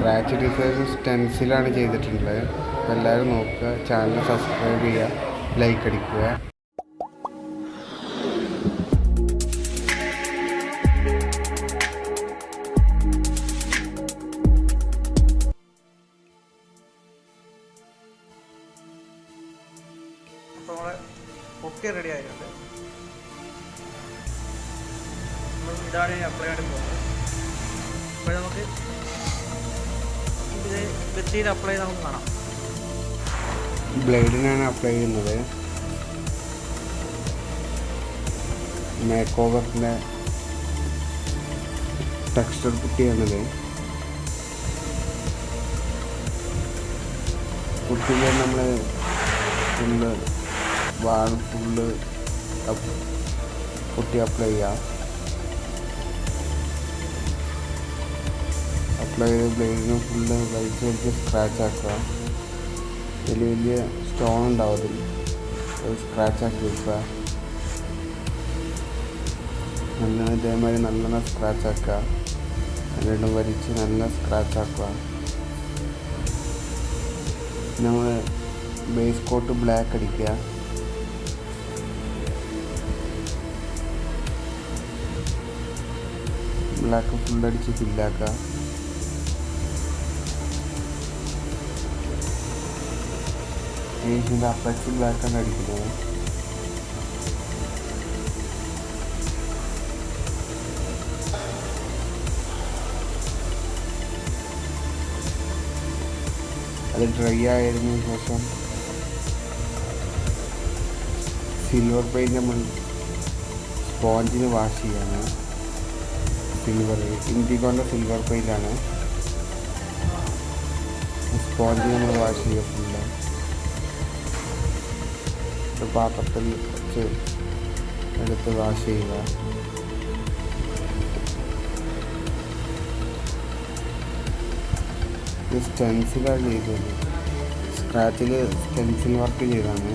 Scratch design സ്റ്റെൻസിലാണ് ചെയ്തിട്ടുള്ളത്. അപ്പോൾ എല്ലാവരും നോക്കുക, ചാനൽ സബ്സ്ക്രൈബ് ചെയ്യുക, ലൈക്ക് അടിക്കുക. അപ്പോൾ നമ്മളെ ഒക്കെ റെഡി ആയിട്ടുണ്ട്. ഇതാണ് ഞാൻ അപ്ലൈ ആയിട്ട് പോകുന്നത്. അപ്പോൾ നമുക്ക് ഇത് ഭിത്തിയിൽ അപ്ലൈ ചെയ്ത് നമുക്ക് കാണാം. ബ്ലേഡിനാണ് അപ്ലൈ ചെയ്യുന്നത്. മേക്ക് ഓവറിൻ്റെ ടെക്സ്ചർ പുട്ടിയാണിത്. പുട്ടിയിൽ നമ്മൾ full wall full putty apply ചെയ്യാം. അപ്ലൈ ചെയ്ത് ബ്ലേഡിന് ഫുള്ള് വലിച്ച് വലിച്ച് സ്ക്രാച്ച് ആക്കുക. വലിയ വലിയ സ്റ്റോൺ ഉണ്ടാവും, അത് സ്ക്രാച്ച് ആക്കി വെക്കുക. നല്ലോണം ഇതേമാതിരി നല്ലോണം സ്ക്രാച്ച് ആക്കുക. രണ്ടും വലിച്ച് നല്ല സ്ക്രാച്ച് ആക്കുക. നമ്മൾ ബേസ് കോട്ട് ബ്ലാക്ക് അടിക്കുക. ബ്ലാക്ക് ഫുള്ളടിച്ച് ഫില്ലാക്കുക. ഇതിൻ്റെ അപ്പക്സ് ബ്ലാക്കാണ് അടിക്കുന്നത്. അത് ഡ്രൈ ആയതിനു ശേഷം സിൽവർ പെയിൻറ്റ് നമ്മൾ സ്പോഞ്ചിന് വാഷ് ചെയ്യാണ്. സിൽവർ ഇൻഡിഗോൻ്റെ സിൽവർ പെയിൻ്റാണ്. സ്പോഞ്ചിന് നമ്മൾ വാഷ് ചെയ്യുക. ഫുള്ള് പാത്രത്തിൽ വെച്ച് എടുത്ത് വാഷ് ചെയ്യുക. ഇത് സ്റ്റെൻസിലാണ് ചെയ്തത്. സ്ക്രാച്ചിൽ സ്റ്റെൻസിൽ വർക്ക് ചെയ്താണ്.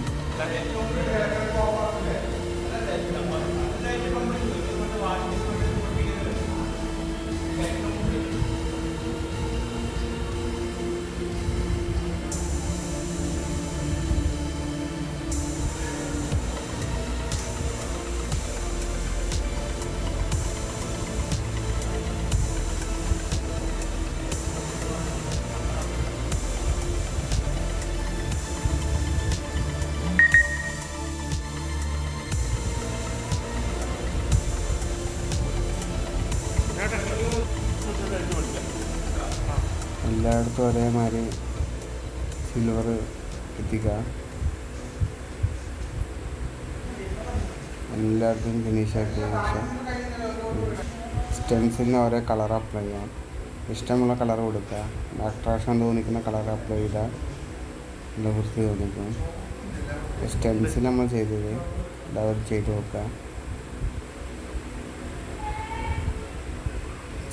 എല്ലായിടത്തും ഒരേമാതിരി സിൽവർ എത്തിക്കുക. എല്ലായിടത്തും ഫിനിഷ് ആക്കിയ ശേഷം സ്റ്റെൻസിലിന് ഓരോ കളർ അപ്ലൈ ചെയ്യാം. ഇഷ്ടമുള്ള കളർ കൊടുക്കുക. അട്രാക്ഷൻ തോന്നിക്കുന്ന കളർ അപ്ലൈ ചെയ്താൽ നല്ല വൃത്തി തോന്നിക്കും. സ്റ്റെൻസിൽ നമ്മൾ ചെയ്തത് എല്ലാവരും ചെയ്ത് നോക്കുക.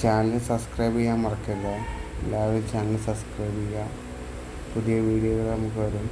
ചാനൽ സബ്സ്ക്രൈബ് ചെയ്യാൻ മറക്കരുത്. എല്ലാവരും ചാനൽ സബ്സ്ക്രൈബ് ചെയ്യുക. പുതിയ വീഡിയോകൾ നമുക്ക് വരും.